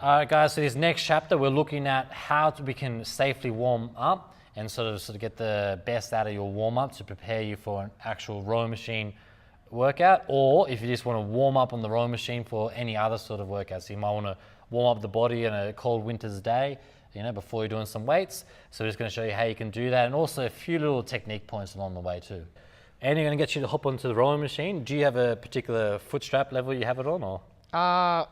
All right, guys, so this next chapter, we're looking at how we can safely warm up and sort of get the best out of your warm-up to prepare you for an actual row machine workout, or if you just want to warm up on the row machine for any other sort of workout. So you might want to warm up the body on a cold winter's day, before you're doing some weights. So we're just going to show you how you can do that, and also a few little technique points along the way too. And you're going to get you to hop onto the rowing machine. Do you have a particular foot strap level you have it on, or?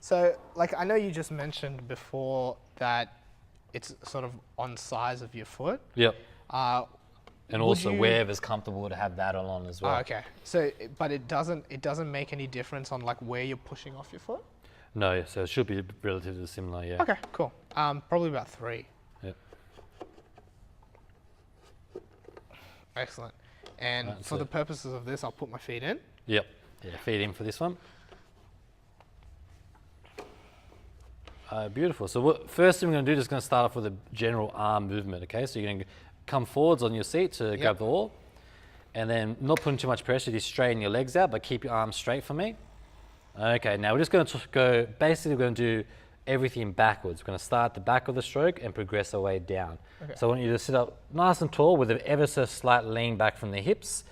So like I know you just mentioned before that it's sort of on size of your foot. Yep. And also wherever's comfortable to have that on as well. Oh, okay. So, but it doesn't make any difference on like where you're pushing off your foot? No, so it should be relatively similar, yeah. Okay, cool. Probably about 3. Yep. Excellent. And for the purposes of this, I'll put my feet in. Yep. Yeah, feet in for this one. Beautiful. So first thing we're going to do is going to start off with a general arm movement, okay? So you're going to come forwards on your seat to grab the wall, and then not putting too much pressure, just straighten your legs out, but keep your arms straight for me. Okay, now we're just going to basically we're going to do everything backwards. We're going to start at the back of the stroke and progress our way down. Okay. So I want you to sit up nice and tall with an ever so slight lean back from the hips.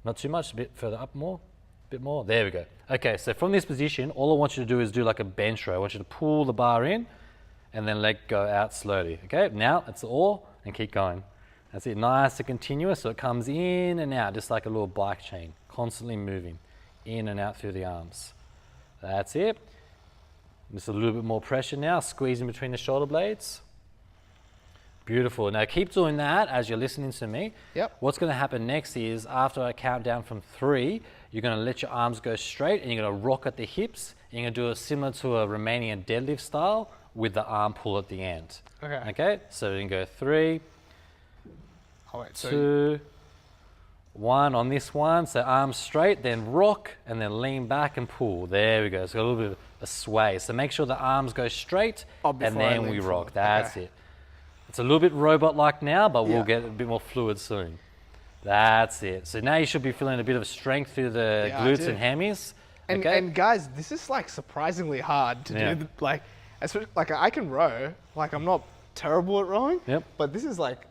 Not too much, a bit further up more, a bit more. There we go. Okay, so from this position, all I want you to do is do like a bench row. I want you to pull the bar in and then let go out slowly. Okay, now that's all, and keep going. That's it, nice and continuous, so it comes in and out, just like a little bike chain, constantly moving in and out through the arms. That's it. Just a little bit more pressure now, squeezing between the shoulder blades. Beautiful. Now keep doing that as you're listening to me. Yep. What's going to happen next is after I count down from 3, you're going to let your arms go straight and you're going to rock at the hips. And you're going to do it similar to a Romanian deadlift style with the arm pull at the end. Okay. Okay, so you can go 3, oh, wait, 2, 1 on this one. So arms straight, then rock, and then lean back and pull. There we go. So a little bit of a sway. So make sure the arms go straight, and then we rock. That's it. It's a little bit robot-like now, but we'll get a bit more fluid soon. That's it. So now you should be feeling a bit of strength through the glutes and hammies. And guys, this is like surprisingly hard to do. Especially, like I can row. Like I'm not terrible at rowing. Yep. But this is like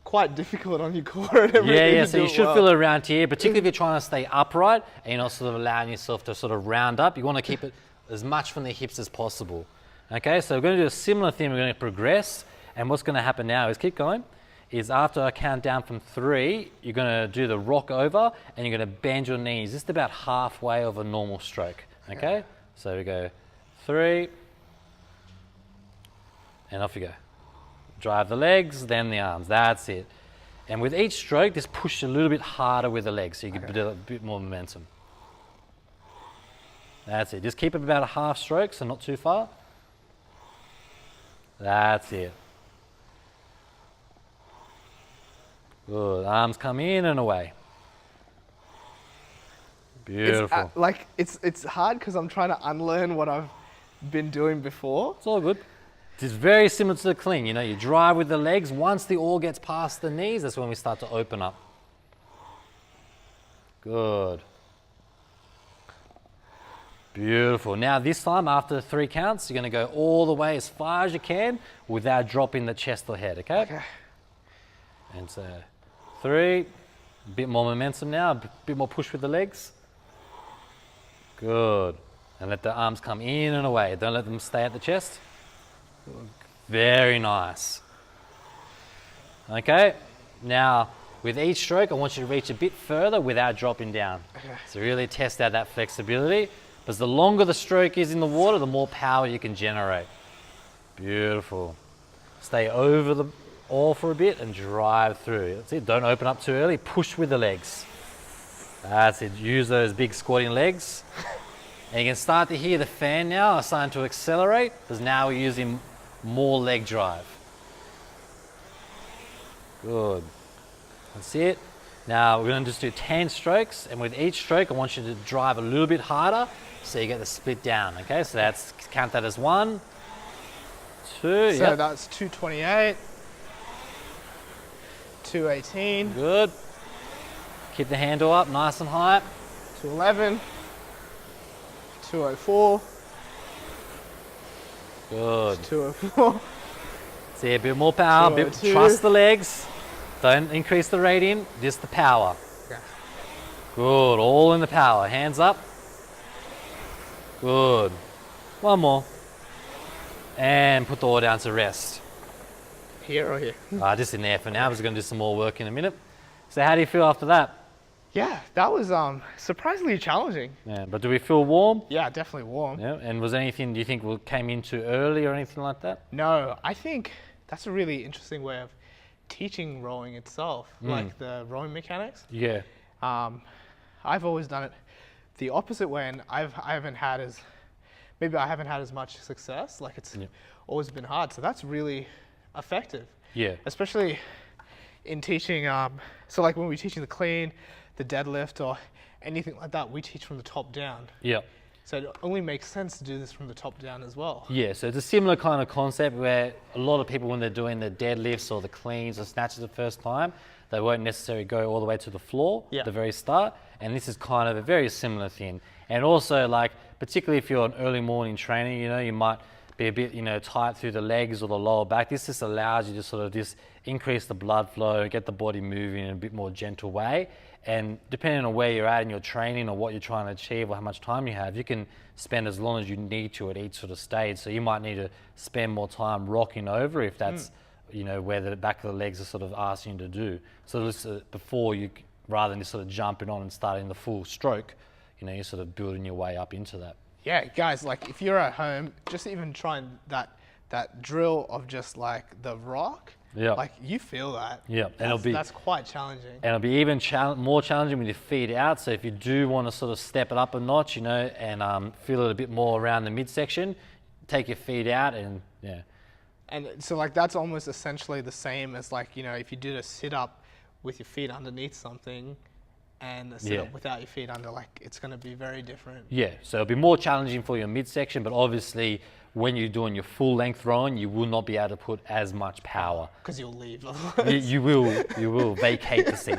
quite difficult on your core and everything. Yeah. So you should feel it around here, particularly if you're trying to stay upright and you're not sort of allowing yourself to sort of round up. You want to keep it as much from the hips as possible. Okay. So we're going to do a similar thing. We're going to progress. And what's going to happen now is keep going. Is after I count down from 3, you're going to do the rock over and you're going to bend your knees just about halfway of a normal stroke. Okay? Yeah. So we go 3, and off you go. Drive the legs, then the arms. That's it. And with each stroke, just push a little bit harder with the legs so you can build a bit more momentum. That's it. Just keep it about a half stroke, so not too far. That's it. Good. Arms come in and away. Beautiful. It's hard because I'm trying to unlearn what I've been doing before. It's all good. It's very similar to the clean. You drive with the legs. Once the oar gets past the knees, that's when we start to open up. Good. Beautiful. Now this time, after 3 counts, you're going to go all the way as far as you can without dropping the chest or head, okay? And so 3, a bit more momentum now, a bit more push with the legs. Good. And let the arms come in and away. Don't let them stay at the chest. Very nice. Okay, now with each stroke, I want you to reach a bit further without dropping down. So really test out that flexibility. Because the longer the stroke is in the water, the more power you can generate. Beautiful. Stay over the oar for a bit and drive through. That's it. Don't open up too early. Push with the legs. That's it. Use those big squatting legs. And you can start to hear the fan now starting to accelerate because now we're using more leg drive. Good. That's it. Now we're going to just do 10 strokes, and with each stroke I want you to drive a little bit harder so you get the split down. Okay, so count that as 1, 2. So that's 228, 218. Good. Keep the handle up nice and high. 211, 204, Good. 204. See, a bit more power, a bit, 202. trust the legs. Don't increase the rate in, just the power. Okay. Good, all in the power. Hands up. Good. One more. And put the oar down to rest. Here or here? Just in there for now. We're going to do some more work in a minute. So how do you feel after that? Yeah, that was surprisingly challenging. Yeah, but do we feel warm? Yeah, definitely warm. Yeah, and was there anything you think came in too early or anything like that? No, I think that's a really interesting way of teaching rowing itself, like the rowing mechanics. Yeah. I've always done it the opposite way, and I haven't had as much success. Like it's always been hard. So that's really effective. Yeah. Especially in teaching. So like when we're teaching the clean, the deadlift, or anything like that, we teach from the top down. Yeah. So it only makes sense to do this from the top down as well. Yeah, so it's a similar kind of concept where a lot of people, when they're doing the deadlifts or the cleans or snatches the first time, they won't necessarily go all the way to the floor at the very start. And this is kind of a very similar thing. And also, like, particularly if you're an early morning trainer, you know, you might be a bit, you know, tight through the legs or the lower back. This just allows you to sort of just increase the blood flow, get the body moving in a bit more gentle way. And depending on where you're at in your training or what you're trying to achieve or how much time you have, you can spend as long as you need to at each sort of stage. So you might need to spend more time rocking over if that's, you know, where the back of the legs are sort of asking you to do. So this, before you, rather than just sort of jumping on and starting the full stroke, you know, you're sort of building your way up into that. Yeah, guys, like if you're at home, just even trying that drill of just like the rock. Yeah. Like you feel that. Yeah, and that's quite challenging. And it'll be even more challenging with your feet out. So if you do want to sort of step it up a notch, you know, and feel it a bit more around the midsection, take your feet out and yeah. And so like that's almost essentially the same as like, you know, if you did a sit up with your feet underneath something and a sit up without your feet under, like it's going to be very different. Yeah, so it'll be more challenging for your midsection, but obviously when you're doing your full length rowing, you will not be able to put as much power. Because you'll leave. you will vacate the seat.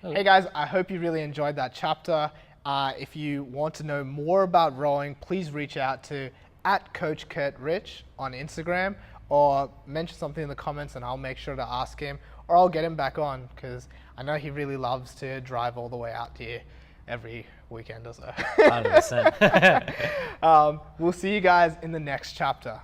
Hey guys, I hope you really enjoyed that chapter. If you want to know more about rowing, please reach out to @CoachKurtRich on Instagram, or mention something in the comments and I'll make sure to ask him, or I'll get him back on because I know he really loves to drive all the way out here every weekend or so. 100%. We'll see you guys in the next chapter.